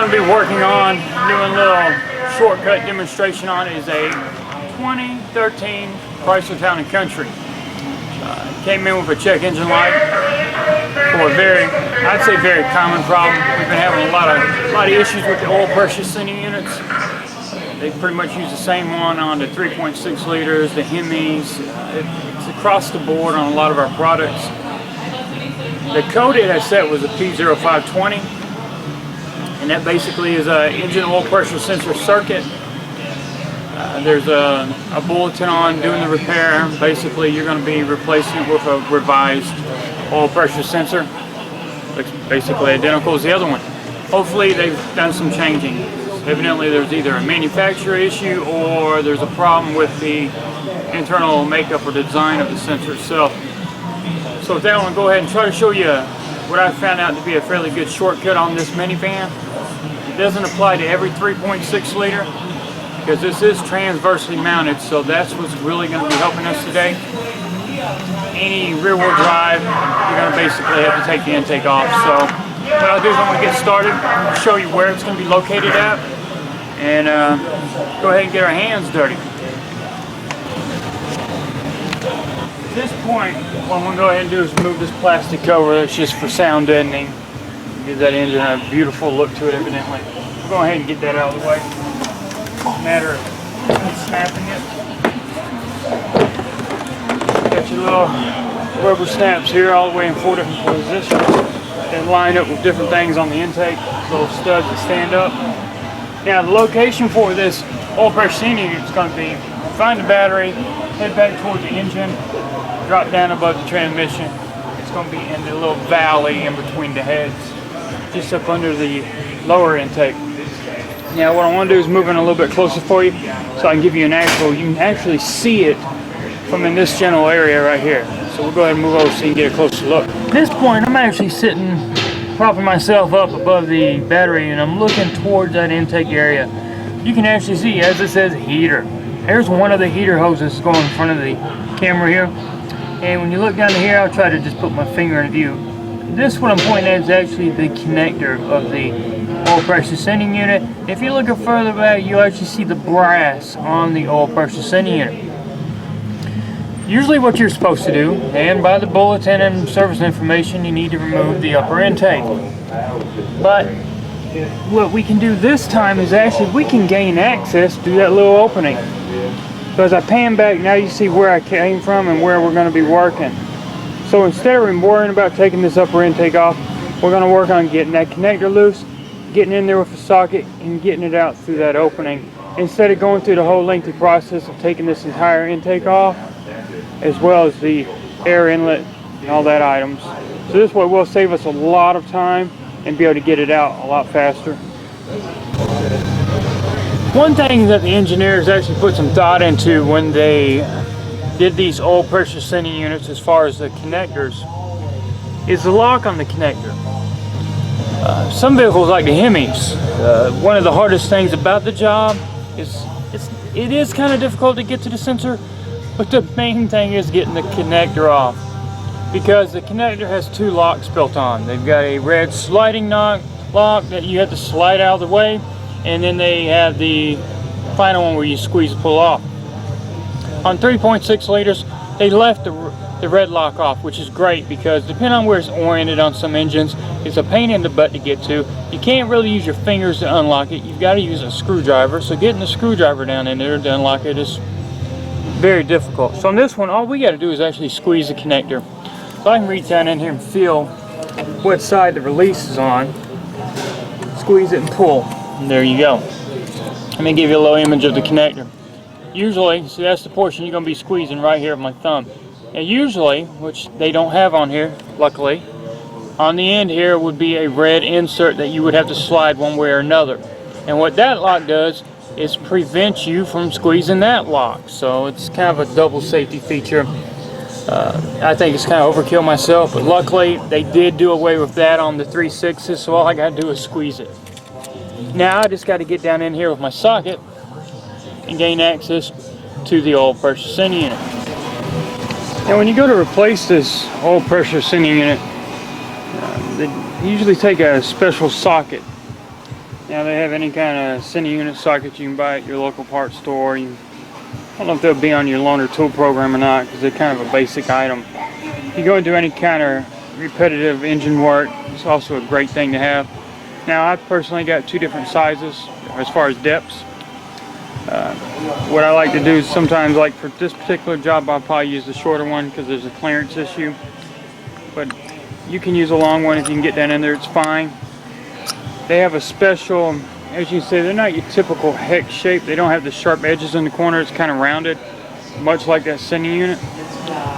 going to be working on, doing a little shortcut demonstration on, is a 2013 Chrysler Town & Country. Came in with a check engine light for a I'd say very common problem. We've been having a lot of issues with the oil pressure sending units. They pretty much use the same one on the 3.6 liters, the Hemis. It's across the board on a lot of our products. The code it has set was a P0520, and that basically is an engine oil pressure sensor circuit. There's a bulletin on doing the repair. Basically, you're going to be replacing it with a revised oil pressure sensor. Looks basically identical as the other one. Hopefully, they've done some changing. Evidently, there's either a manufacturer issue or there's a problem with the internal makeup or design of the sensor itself. So with that, I want to go ahead and try to show you what I found out to be a fairly good shortcut on this minivan. It doesn't apply to every 3.6 liter because this is transversely mounted, so that's what's really going to be helping us today. Any rear-wheel drive, you're going to basically have to take the intake off. So what I'll do is I'm going to get started, show you where it's going to be located at, and go ahead and get our hands dirty. At this point, what I'm going to go ahead and do is remove this plastic cover that's just for sound deadening. Give that engine a beautiful look to it, evidently. We'll go ahead and get that out of the way. It's a matter of snapping it. Got your little rubber snaps here all the way in 4 different positions and line up with different things on the intake. Little studs that stand up. Now the location for this oil pressure sending unit is going to be, find the battery, head back towards the engine, drop down above the transmission. It's going to be in the little valley in between the heads, just up under the lower intake. Now what I want to do is move in a little bit closer for you so I can give you an actual, you can actually see it from in this general area right here. So we'll go ahead and move over so you can get a closer look. At this point, I'm actually sitting, propping myself up above the battery, and I'm looking towards that intake area. You can actually see, as it says, heater. There's one of the heater hoses going in front of the camera here. And when you look down here, I'll try to just put my finger in view. This, what I'm pointing at, is actually the connector of the oil pressure sending unit. If you look further back, you'll actually see the brass on the oil pressure sending unit. Usually what you're supposed to do, and by the bulletin and service information, you need to remove the upper intake. But what we can do this time is actually we can gain access through that little opening. So as I pan back, now you see where I came from and where we're going to be working. So instead of worrying about taking this upper intake off, we're going to work on getting that connector loose, getting in there with the socket, and getting it out through that opening. Instead of going through the whole lengthy process of taking this entire intake off, as well as the air inlet and all that items. So this way will save us a lot of time and be able to get it out a lot faster. One thing that the engineers actually put some thought into when they did these oil pressure sending units as far as the connectors is the lock on the connector. Some vehicles like the Hemis, one of the hardest things about the job is it is kind of difficult to get to the sensor, but the main thing is getting the connector off, because the connector has 2 locks built on. They've got a red sliding lock that you have to slide out of the way, and then they have the final one where you squeeze and pull off. On 3.6 liters, they left the red lock off, which is great because depending on where it's oriented on some engines, it's a pain in the butt to get to. You can't really use your fingers to unlock it. You've got to use a screwdriver. So getting the screwdriver down in there to unlock it is very difficult. So on this one, all we got to do is actually squeeze the connector. So I can reach down in here and feel what side the release is on. Squeeze it and pull. And there you go. Let me give you a little image of the connector. Usually, see, that's the portion you're going to be squeezing right here with my thumb. Now usually, which they don't have on here, luckily, on the end here would be a red insert that you would have to slide one way or another. And what that lock does is prevent you from squeezing that lock. So it's kind of a double safety feature. I think it's kind of overkill myself, but luckily they did do away with that on the 3.6s, so all I got to do is squeeze it. Now I just got to get down in here with my socket and gain access to the oil pressure sending unit. Now when you go to replace this oil pressure sending unit, they usually take a special socket Now they have any kind of center unit socket you can buy at your local parts store. I don't know if they'll be on your loaner tool program or not, because they're kind of a basic item. If you go and do any kind of repetitive engine work, it's also a great thing to have. Now I've personally got two different sizes as far as depths. What I like to do is sometimes, like for this particular job, I'll probably use the shorter one because there's a clearance issue. But you can use a long one if you can get down in there, it's fine. They have a special, as you say, they're not your typical hex shape. They don't have the sharp edges in the corner. It's kind of rounded, much like that sending unit.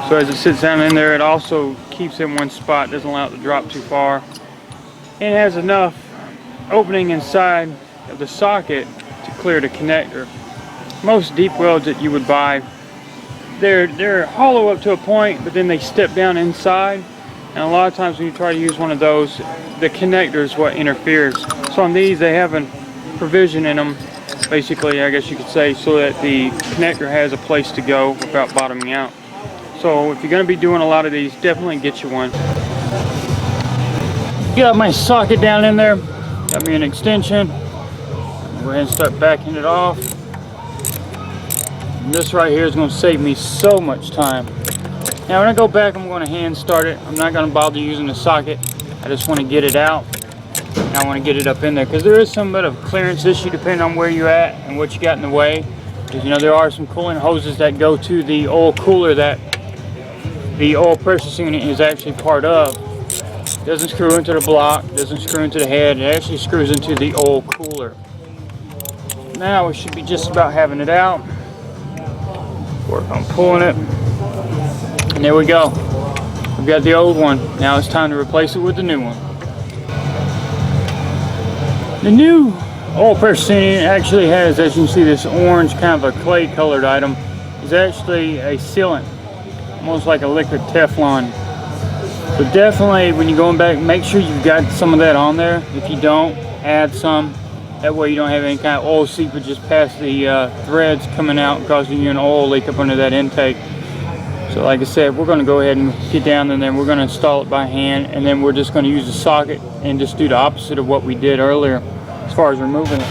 So as it sits down in there, it also keeps it in one spot, doesn't allow it to drop too far. And it has enough opening inside of the socket to clear the connector. Most deep welds that you would buy, they're hollow up to a point, but then they step down inside. And a lot of times when you try to use one of those, the connector is what interferes. So on these, they have a provision in them, basically, I guess you could say, so that the connector has a place to go without bottoming out. So if you're going to be doing a lot of these, definitely get you one. Got my socket down in there, got me an extension. Go ahead and start backing it off. And this right here is going to save me so much time. Now when I go back, I'm going to hand start it. I'm not going to bother using the socket. I just want to get it out. And I want to get it up in there because there is some bit of clearance issue depending on where you're at and what you got in the way. Because you know there are some cooling hoses that go to the oil cooler that the oil pressure unit is actually part of. It doesn't screw into the block, doesn't screw into the head. It actually screws into the oil cooler. Now we should be just about having it out. Work on pulling it. And there we go. We've got the old one. Now it's time to replace it with the new one. The new oil pressure unit actually has, as you can see, this orange kind of a clay colored item. It's actually a sealant, almost like a liquid Teflon. So definitely when you're going back, make sure you've got some of that on there. If you don't, add some. That way you don't have any kind of oil seepage just past the threads coming out, causing you an oil leak up under that intake. So like I said, we're going to go ahead and get down and then we're going to install it by hand, and then we're just going to use the socket and just do the opposite of what we did earlier as far as removing it.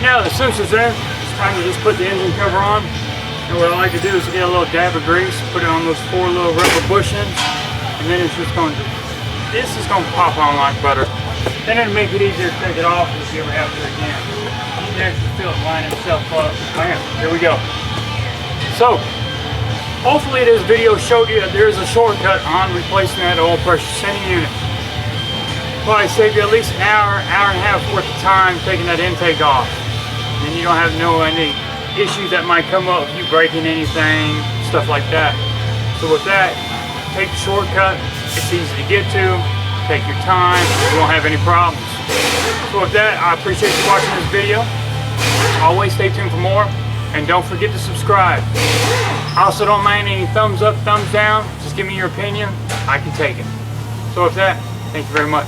Now the sensor's there, it's time to just put the engine cover on. And what I like to do is get a little dab of grease, put it on those 4 little rubber bushings, and then it's just going to, this is going to pop on like butter. Then it'll make it easier to take it off if you ever have to again. You can actually feel it line itself up. Bam, here we go. So, hopefully this video showed you that there is a shortcut on replacing that oil pressure sending unit. Probably save you at least an hour, hour and a half worth of time taking that intake off. And you don't have any issues that might come up if you breaking anything, stuff like that. So with that, take the shortcut. It's easy to get to. Take your time. You won't have any problems. So with that, I appreciate you watching this video. Always stay tuned for more. And don't forget to subscribe. Also, don't mind any thumbs up, thumbs down. Just give me your opinion. I can take it. So with that, thank you very much.